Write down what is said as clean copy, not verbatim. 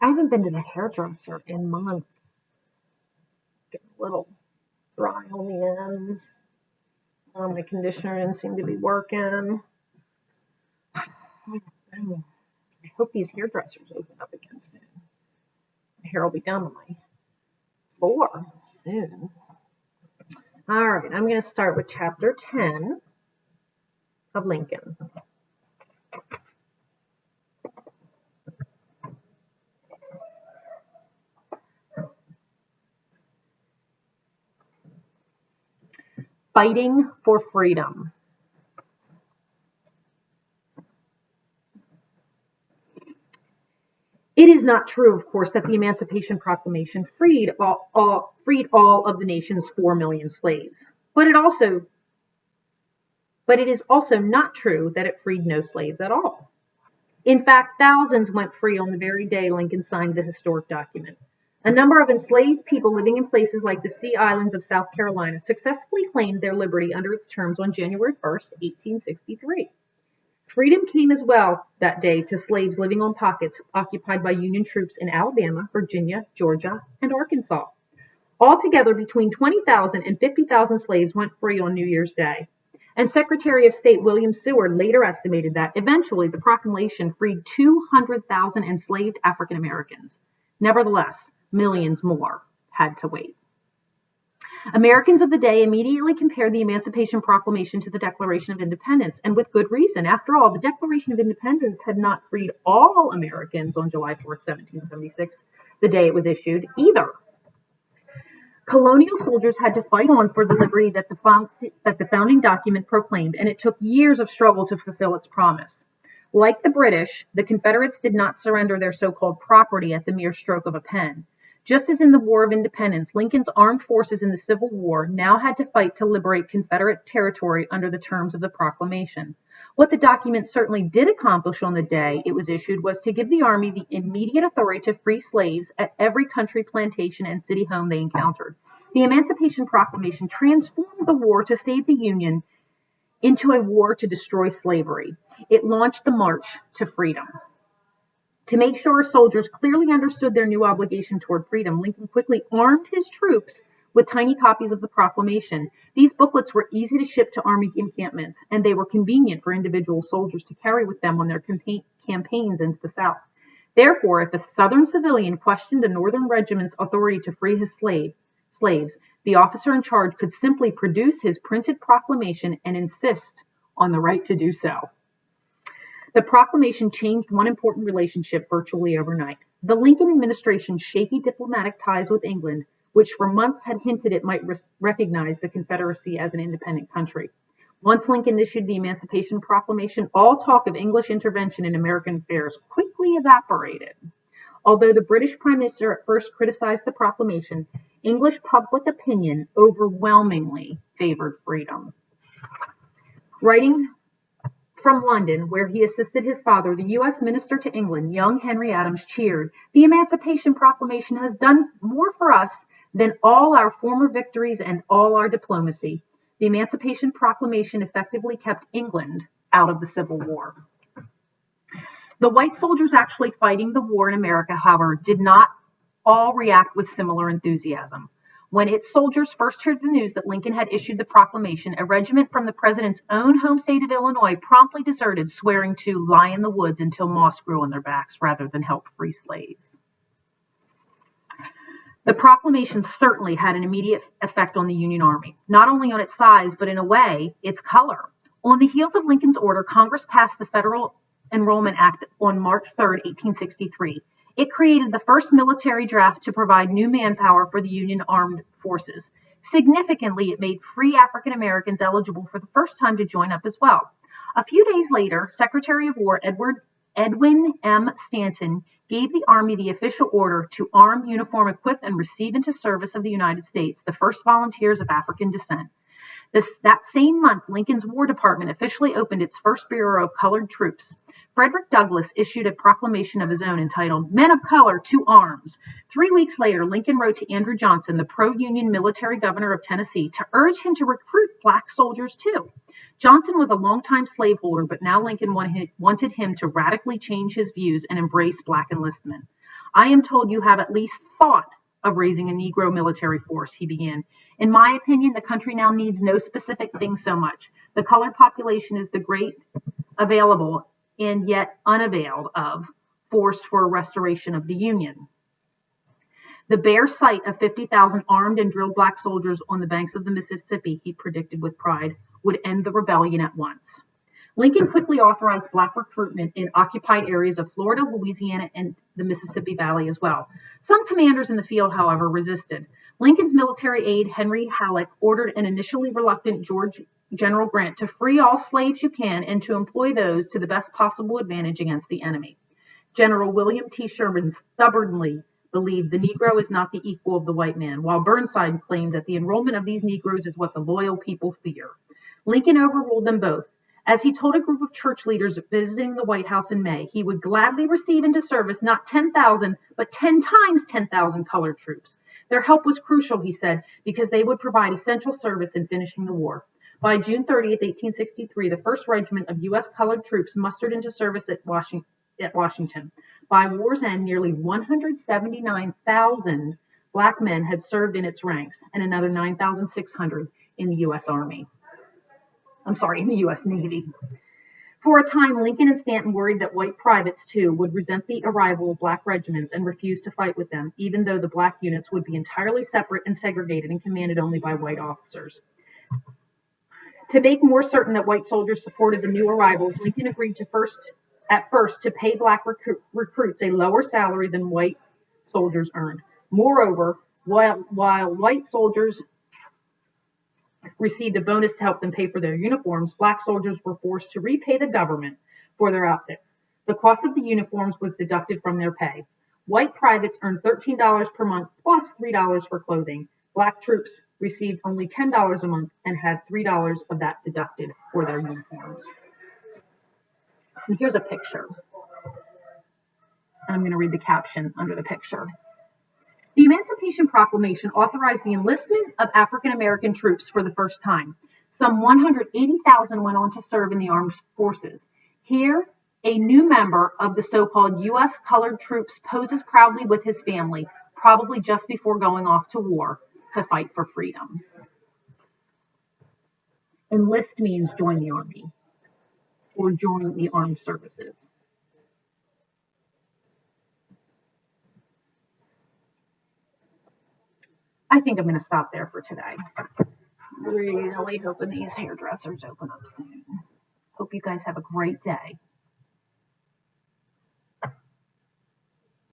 I haven't been to the hairdresser in months. Getting a little dry on the ends. My conditioner didn't seem to be working. I hope these hairdressers open up again soon. My hair will be done by 4 soon. All right, I'm going to start with chapter 10 of Lincoln. Fighting for freedom. It is not true, of course, that the Emancipation Proclamation freed all of the nation's 4 million slaves. But it is also not true that it freed no slaves at all. In fact, thousands went free on the very day Lincoln signed the historic document. A number of enslaved people living in places like the Sea Islands of South Carolina successfully claimed their liberty under its terms on January 1st, 1863. Freedom came as well that day to slaves living on pockets occupied by Union troops in Alabama, Virginia, Georgia, and Arkansas. Altogether, between 20,000 and 50,000 slaves went free on New Year's Day. And Secretary of State William Seward later estimated that eventually the proclamation freed 200,000 enslaved African Americans. Nevertheless, millions more had to wait. Americans of the day immediately compared the Emancipation Proclamation to the Declaration of Independence, and with good reason. After all, the Declaration of Independence had not freed all Americans on July 4th, 1776, the day it was issued, either. Colonial soldiers had to fight on for the liberty that the founding document proclaimed, and it took years of struggle to fulfill its promise. Like the British, the Confederates did not surrender their so-called property at the mere stroke of a pen. Just as in the War of Independence, Lincoln's armed forces in the Civil War now had to fight to liberate Confederate territory under the terms of the proclamation. What the document certainly did accomplish on the day it was issued was to give the Army the immediate authority to free slaves at every country plantation and city home they encountered. The Emancipation Proclamation transformed the war to save the Union into a war to destroy slavery. It launched the march to freedom. To make sure soldiers clearly understood their new obligation toward freedom, Lincoln quickly armed his troops with tiny copies of the proclamation. These booklets were easy to ship to Army encampments, and they were convenient for individual soldiers to carry with them on their campaigns into the South. Therefore, if a Southern civilian questioned a Northern regiment's authority to free his slaves, the officer in charge could simply produce his printed proclamation and insist on the right to do so. The proclamation changed one important relationship virtually overnight. The Lincoln administration's shaky diplomatic ties with England, which for months had hinted it might recognize the Confederacy as an independent country. Once Lincoln issued the Emancipation Proclamation, all talk of English intervention in American affairs quickly evaporated. Although the British Prime Minister at first criticized the proclamation, English public opinion overwhelmingly favored freedom. Writing from London, where he assisted his father, the U.S. Minister to England, young Henry Adams, cheered, "The Emancipation Proclamation has done more for us than all our former victories and all our diplomacy." The Emancipation Proclamation effectively kept England out of the Civil War. The white soldiers actually fighting the war in America, however, did not all react with similar enthusiasm. When its soldiers first heard the news that Lincoln had issued the proclamation, a regiment from the president's own home state of Illinois promptly deserted, swearing to lie in the woods until moss grew on their backs rather than help free slaves. The proclamation certainly had an immediate effect on the Union Army, not only on its size, but in a way, its color. On the heels of Lincoln's order, Congress passed the Federal Enrollment Act on March 3, 1863. It created the first military draft to provide new manpower for the Union armed forces. Significantly, it made free African Americans eligible for the first time to join up as well. A few days later, Secretary of War Edwin M. Stanton gave the Army the official order to arm, uniform, equip, and receive into service of the United States the first volunteers of African descent. That same month, Lincoln's War Department officially opened its first Bureau of Colored Troops. Frederick Douglass issued a proclamation of his own entitled, "Men of Color to Arms." 3 weeks later, Lincoln wrote to Andrew Johnson, the pro-Union military governor of Tennessee, to urge him to recruit black soldiers too. Johnson was a longtime slaveholder, but now Lincoln wanted him to radically change his views and embrace black enlistment. I am told you have at least thought of raising a Negro military force, he began. In my opinion, the country now needs no specific thing so much. The colored population is the great available and yet unavailed of force for a restoration of the Union. The bare sight of 50,000 armed and drilled black soldiers on the banks of the Mississippi, he predicted with pride, would end the rebellion at once. Lincoln quickly authorized black recruitment in occupied areas of Florida, Louisiana, and the Mississippi Valley as well. Some commanders in the field, however, resisted. Lincoln's military aide, Henry Halleck, ordered an initially reluctant General Grant to free all slaves you can and to employ those to the best possible advantage against the enemy. General William T. Sherman stubbornly believed the Negro is not the equal of the white man, while Burnside claimed that the enrollment of these Negroes is what the loyal people fear. Lincoln overruled them both. As he told a group of church leaders visiting the White House in May, he would gladly receive into service not 10,000, but 10 times 10,000 colored troops. Their help was crucial, he said, because they would provide essential service in finishing the war. By June 30th, 1863, the 1st Regiment of U.S. colored troops mustered into service at Washington. By war's end, nearly 179,000 black men had served in its ranks, and another 9,600 in the U.S. Army. In the U.S. Navy. For a time, Lincoln and Stanton worried that white privates, too, would resent the arrival of black regiments and refuse to fight with them, even though the black units would be entirely separate and segregated and commanded only by white officers. To make more certain that white soldiers supported the new arrivals, Lincoln agreed at first to pay black recruits a lower salary than white soldiers earned. Moreover, while white soldiers received a bonus to help them pay for their uniforms, black soldiers were forced to repay the government for their outfits. The cost of the uniforms was deducted from their pay. White privates earned $13 per month plus $3 for clothing. Black troops received only $10 a month and had $3 of that deducted for their uniforms. And here's a picture. I'm going to read the caption under the picture. The Emancipation Proclamation authorized the enlistment of African American troops for the first time. Some 180,000 went on to serve in the armed forces. Here, a new member of the so-called U.S. colored troops poses proudly with his family, probably just before going off to war to fight for freedom. Enlist means join the army or join the armed services. I think I'm going to stop there for today. Really hoping these hairdressers open up soon. Hope you guys have a great day.